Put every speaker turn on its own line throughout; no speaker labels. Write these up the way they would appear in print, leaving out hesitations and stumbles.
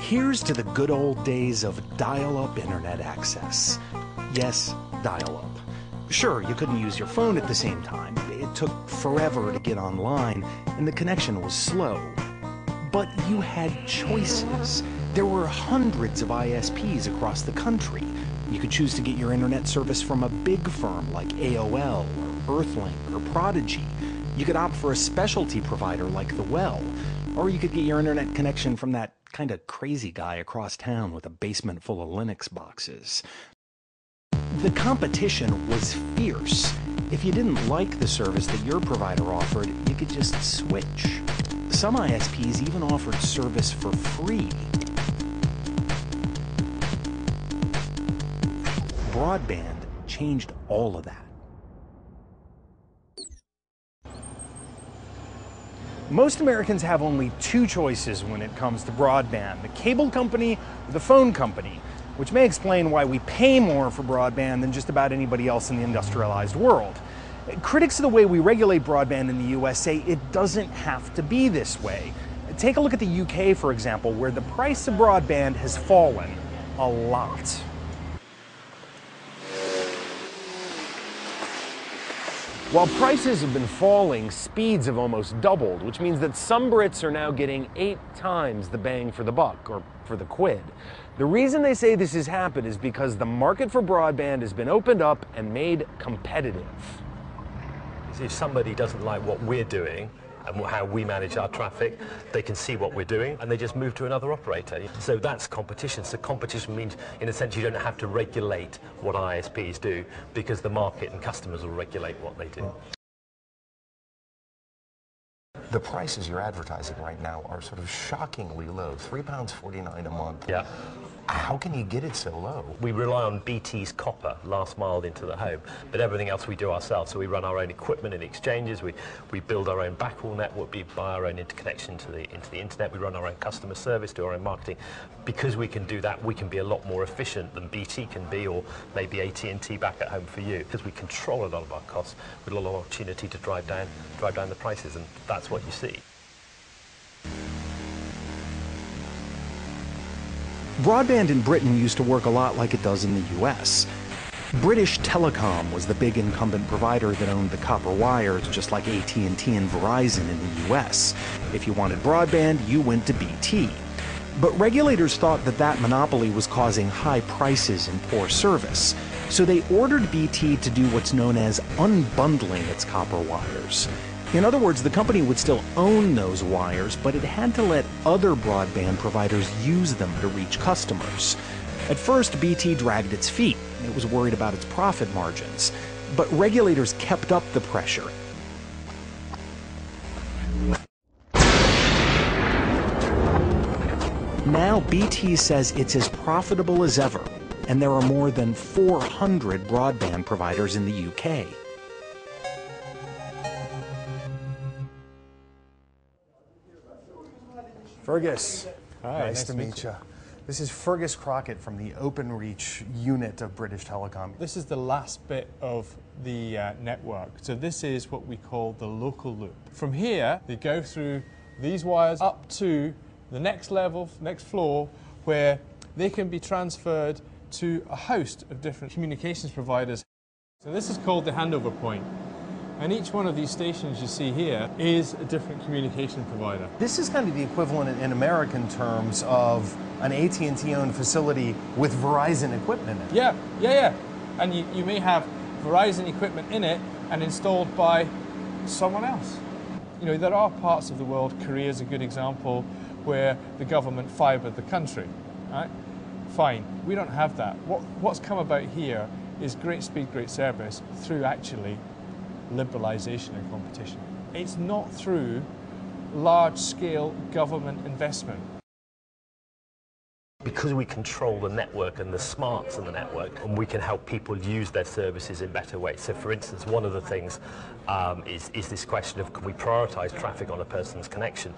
Here's to the good old days of dial-up internet access. Yes, dial-up. Sure, you couldn't use your phone at the same time. It took forever to get online, and the connection was slow. But you had choices. There were hundreds of ISPs across the country. You could choose to get your internet service from a big firm like AOL, or Earthlink, or Prodigy. You could opt for a specialty provider like The Well, or you could get your internet connection from that kind of crazy guy across town with a basement full of Linux boxes. The competition was fierce. If you didn't like the service that your provider offered, you could just switch. Some ISPs even offered service for free. Broadband changed all of that. Most Americans have only two choices when it comes to broadband: the cable company or the phone company, which may explain why we pay more for broadband than just about anybody else in the industrialized world. Critics of the way we regulate broadband in the US say it doesn't have to be this way. Take a look at the UK, for example, where the price of broadband has fallen a lot. While prices have been falling, speeds have almost doubled, which means that some Brits are now getting 8 times the bang for the buck, or for the quid. The reason they say this has happened is because the market for broadband has been opened up and made competitive.
If somebody doesn't like what we're doing and how we manage our traffic, they can see what we're doing and they just move to another operator. So that's competition. So competition means, in a sense, you don't have to regulate what ISPs do because the market and customers will regulate what they do.
The prices you're advertising right now are sort of shockingly low, £3.49 a month.
Yeah.
How can you get it so low?
We rely on BT's copper, last mile into the home, but everything else we do ourselves. So we run our own equipment in exchanges, we build our own backhaul network, we buy our own interconnection into the internet, we run our own customer service, do our own marketing. Because we can do that, we can be a lot more efficient than BT can be, or maybe AT&T back at home for you. Because we control a lot of our costs, with a lot of opportunity to drive down the prices, and that's what you see.
Broadband in Britain used to work a lot like it does in the US. British Telecom was the big incumbent provider that owned the copper wires, just like AT&T and Verizon in the US. If you wanted broadband, you went to BT. But regulators thought that that monopoly was causing high prices and poor service, so they ordered BT to do what's known as unbundling its copper wires. In other words, the company would still own those wires, but it had to let other broadband providers use them to reach customers. At first, BT dragged its feet. It was worried about its profit margins. But regulators kept up the pressure. Now BT says it's as profitable as ever, and there are more than 400 broadband providers in the UK.
Fergus,
hi,
nice to meet you. This is Fergus Crockett from the OpenReach unit of British Telecom.
This is the last bit of the network. So this is what we call the local loop. From here, they go through these wires up to the next level, next floor, where they can be transferred to a host of different communications providers. So this is called the handover point. And each one of these stations you see here is a different communication provider.
This is kind of the equivalent in American terms of an AT&T owned facility with Verizon equipment in it.
Yeah. And you may have Verizon equipment in it and installed by someone else. You know, there are parts of the world, Korea is a good example, where the government fibered the country, right? Fine, we don't have that. What's come about here is great speed, great service through actually liberalisation and competition. It's not through large-scale government investment.
Because we control the network and the smarts in the network, and we can help people use their services in better ways. So for instance, one of the things is this question of, can we prioritise traffic on a person's connection?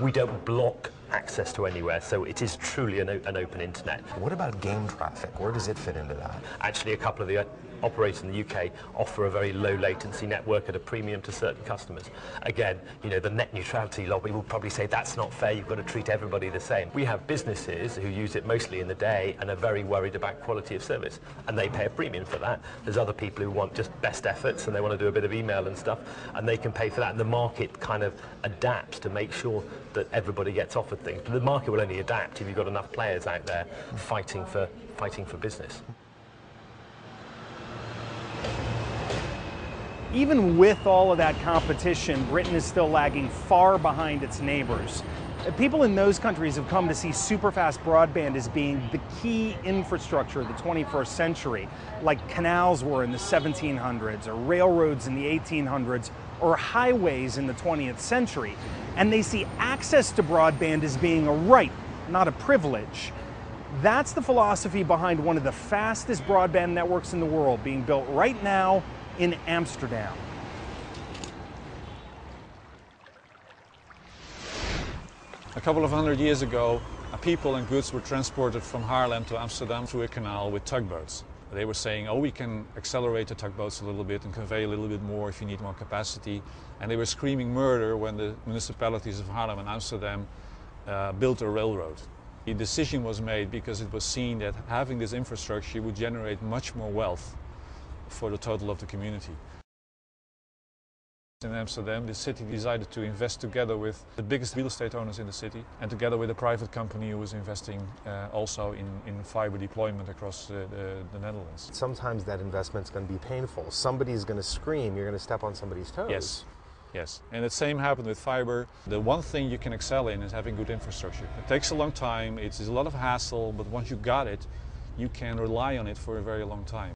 We don't block access to anywhere, so it is truly an open internet.
What about game traffic? Where does it fit into that?
Actually, a couple of the operators in the UK offer a very low latency network at a premium to certain customers. Again, you know, the net neutrality lobby will probably say that's not fair, you've got to treat everybody the same. We have businesses who use it mostly in the day and are very worried about quality of service, and they pay a premium for that. There's other people who want just best efforts and they want to do a bit of email and stuff, and they can pay for that, and the market kind of adapts to make sure that everybody gets offered things. But the market will only adapt if you've got enough players out there fighting for business.
Even with all of that competition, Britain is still lagging far behind its neighbors. People in those countries have come to see super-fast broadband as being the key infrastructure of the 21st century, like canals were in the 1700s, or railroads in the 1800s, or highways in the 20th century. And they see access to broadband as being a right, not a privilege. That's the philosophy behind one of the fastest broadband networks in the world, being built right now in Amsterdam.
A couple of hundred years ago, people and goods were transported from Haarlem to Amsterdam through a canal with tugboats. They were saying, oh, we can accelerate the tugboats a little bit and convey a little bit more if you need more capacity. And they were screaming murder when the municipalities of Haarlem and Amsterdam built a railroad. The decision was made because it was seen that having this infrastructure would generate much more wealth for the total of the community. In Amsterdam, the city decided to invest together with the biggest real estate owners in the city and together with a private company who was investing also in fiber deployment across the Netherlands.
Sometimes that investment's going to be painful. Somebody's going to scream, you're going to step on somebody's toes.
Yes. Yes, and the same happened with fiber. The one thing you can excel in is having good infrastructure. It takes a long time, it's a lot of hassle, but once you got it, you can rely on it for a very long time.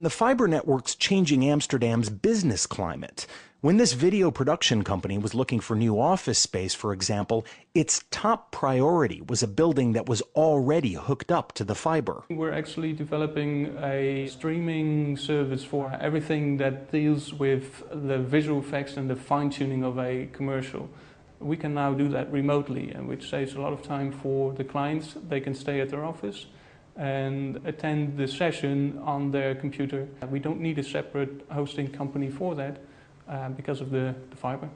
The fiber network's changing Amsterdam's business climate. When this video production company was looking for new office space, for example, its top priority was a building that was already hooked up to the fiber.
We're actually developing a streaming service for everything that deals with the visual effects and the fine-tuning of a commercial. We can now do that remotely, and which saves a lot of time for the clients. They can stay at their office and attend the session on their computer. We don't need a separate hosting company for that because of the fiber.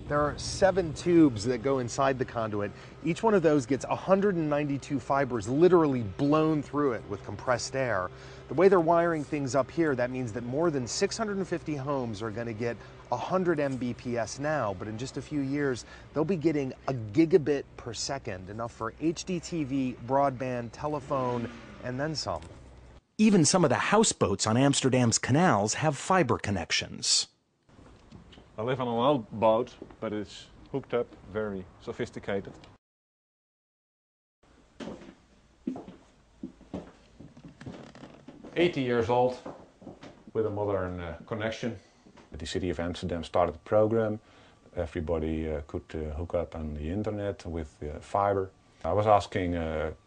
There are 7 tubes that go inside the conduit. Each one of those gets 192 fibers literally blown through it with compressed air. The way they're wiring things up here, that means that more than 650 homes are going to get 100 Mbps now, but in just a few years, they'll be getting a gigabit per second, enough for HDTV, broadband, telephone, and then some.
Even some of the houseboats on Amsterdam's canals have fiber connections.
I live on an old boat, but it's hooked up, very sophisticated. "80 years old, with a modern connection." The city of Amsterdam started a program. Everybody could hook up on the internet with fiber. I was asking,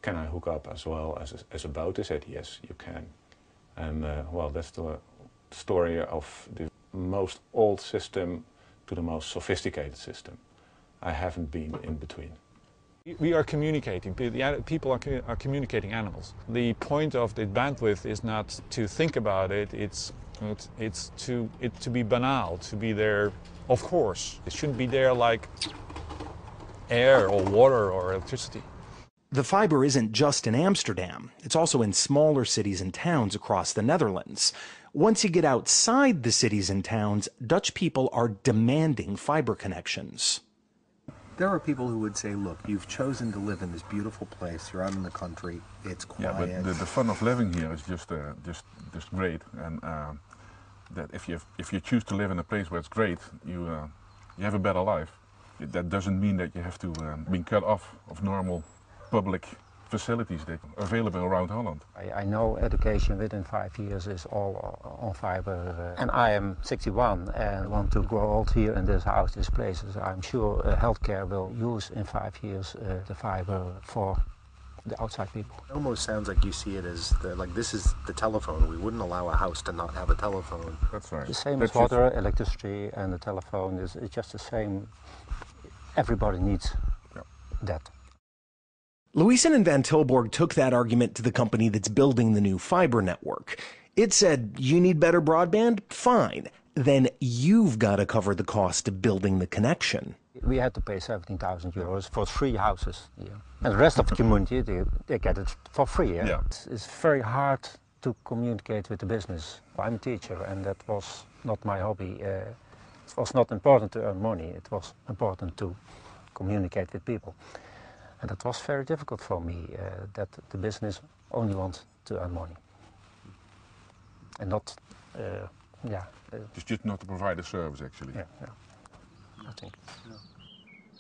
can I hook up as well as a boat? They said, yes, you can. And well, that's the story of the most old system to the most sophisticated system. I haven't been in between.
We are communicating, people are communicating animals. The point of the bandwidth is not to think about it, it's to be banal, to be there, of course. It shouldn't be there like air or water or electricity.
The fiber isn't just in Amsterdam. It's also in smaller cities and towns across the Netherlands. Once you get outside the cities and towns, Dutch people are demanding fiber connections.
There are people who would say, look, you've chosen to live in this beautiful place, you're out in the country, it's quiet.
Yeah, but the fun of living here is just great. And that if you choose to live in a place where it's great, you have a better life. That doesn't mean that you have to be cut off of normal public facilities that are available around Holland.
I know education within 5 years is all on fiber. And I am 61 and want to grow old here in this house, this place. I'm sure healthcare will use in 5 years the fiber for the outside people.
It almost sounds like you see it as like this is the telephone. We wouldn't allow a house to not have a telephone.
That's right.
The same as water, electricity, and the telephone is just the same. Everybody needs that.
Louisen and Van Tilburg took that argument to the company that's building the new fiber network. It said, you need better broadband? Fine. Then you've got to cover the cost of building the connection.
We had to pay 17,000 euros for 3 houses here. And the rest of the community, they get it for free. Yeah? It's very hard to communicate with the business. I'm a teacher, and that was not my hobby. It was not important to earn money. It was important to communicate with people. And that was very difficult for me, that the business only wants to earn money. And not,
just not to provide a service, actually.
Yeah, I think.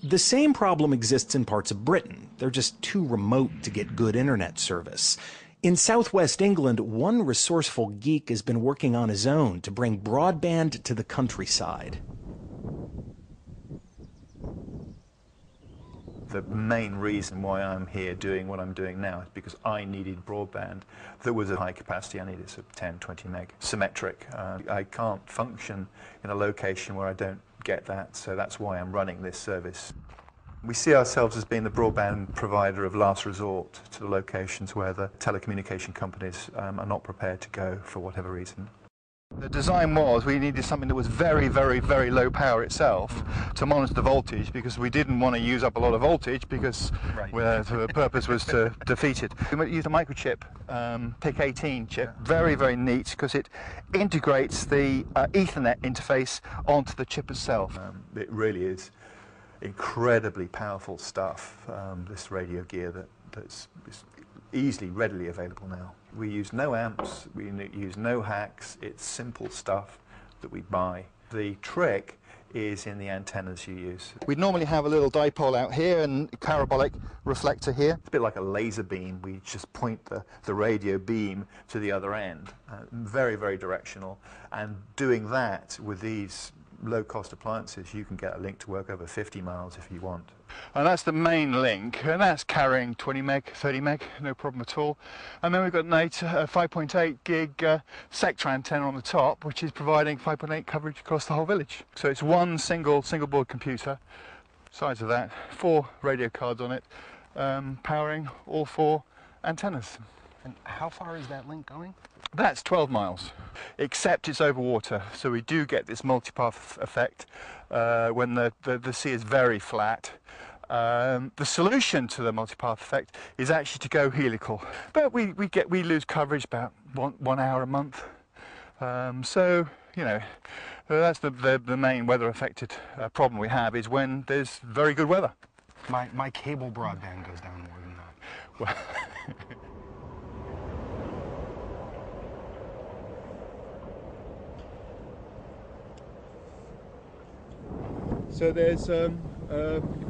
The same problem exists in parts of Britain. They're just too remote to get good internet service. In southwest England, one resourceful geek has been working on his own to bring broadband to the countryside.
The main reason why I'm here doing what I'm doing now is because I needed broadband that was of high capacity. I needed sort of 10, 20 meg symmetric. I can't function in a location where I don't get that, so that's why I'm running this service. We see ourselves as being the broadband provider of last resort to the locations where the telecommunication companies are not prepared to go for whatever reason. The design was we needed something that was very, very, very low power itself to monitor the voltage, because we didn't want to use up a lot of voltage, because the purpose was to defeat it. We used a microchip, PIC 18 chip, very, very neat, because it integrates the Ethernet interface onto the chip itself. It really is incredibly powerful stuff, this radio gear that's easily, readily available now. We use no amps, we use no hacks, it's simple stuff that we buy. The trick is in the antennas you use. We'd normally have a little dipole out here and a parabolic reflector here. It's a bit like a laser beam. We just point the radio beam to the other end. Very, very directional. And doing that with these low-cost appliances, you can get a link to work over 50 miles if you want. And that's the main link, and that's carrying 20 meg, 30 meg, no problem at all. And then we've got an 5.8 gig sector antenna on the top, which is providing 5.8 coverage across the whole village. So it's one single board computer, size of that, 4 radio cards on it, powering all 4 antennas.
And how far is that link going?
That's 12 miles, except it's over water, so we do get this multipath effect when the sea is very flat. The solution to the multipath effect is actually to go helical, but we lose coverage about one hour a month. So you know, that's the main weather affected problem we have, is when there's very good weather.
My cable broadband goes down more than that.
Well, so there's an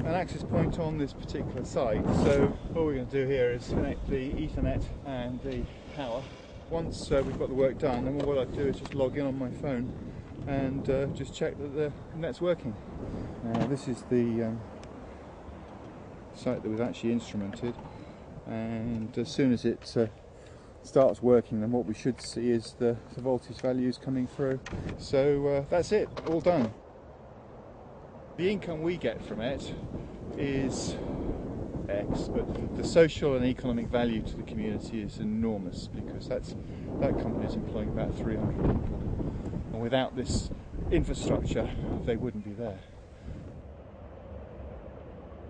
access point on this particular site. So what we're going to do here is connect the Ethernet and the power. Once we've got the work done, then what I do is just log in on my phone and just check that the net's working. Now this is the site that was actually instrumented, and as soon as it starts working, then what we should see is the voltage values coming through. So that's it, all done. The income we get from it is X, but the social and economic value to the community is enormous, because that company is employing about 300 people, and without this infrastructure they wouldn't be there.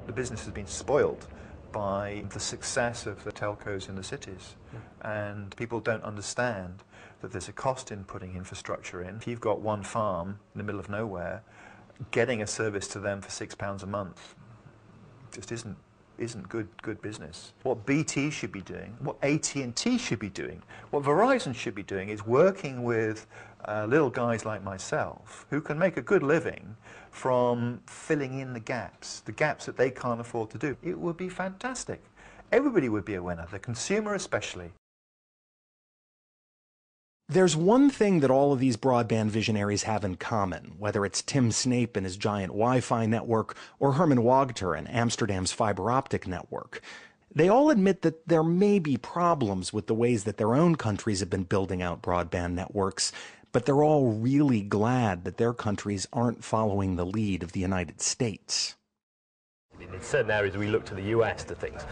The business has been spoiled by the success of the telcos in the cities, and people don't understand that there's a cost in putting infrastructure in. If you've got one farm in the middle of nowhere, getting a service to them for £6 a month just isn't good business. What BT should be doing, what AT&T should be doing, what Verizon should be doing is working with little guys like myself who can make a good living from filling in the gaps that they can't afford to do. It would be fantastic. Everybody would be a winner, the consumer especially.
There's one thing that all of these broadband visionaries have in common, whether it's Tim Snape and his giant Wi-Fi network or Herman Wagter and Amsterdam's fiber optic network. They all admit that there may be problems with the ways that their own countries have been building out broadband networks, but they're all really glad that their countries aren't following the lead of the United States.
In certain areas we look to the US to things.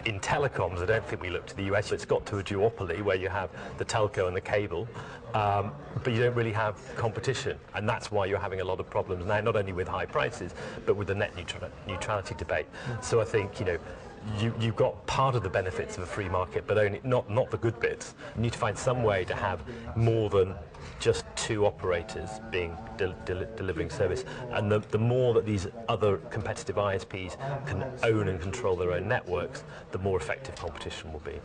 In telecoms, I don't think we look to the US. It's got to a duopoly where you have the telco and the cable, but you don't really have competition. And that's why you're having a lot of problems now, not only with high prices, but with the net neutrality debate. So I think, you've got part of the benefits of a free market, but only not the good bits. You need to find some way to have more than just two operators delivering service, and the more that these other competitive ISPs can own and control their own networks, the more effective competition will be.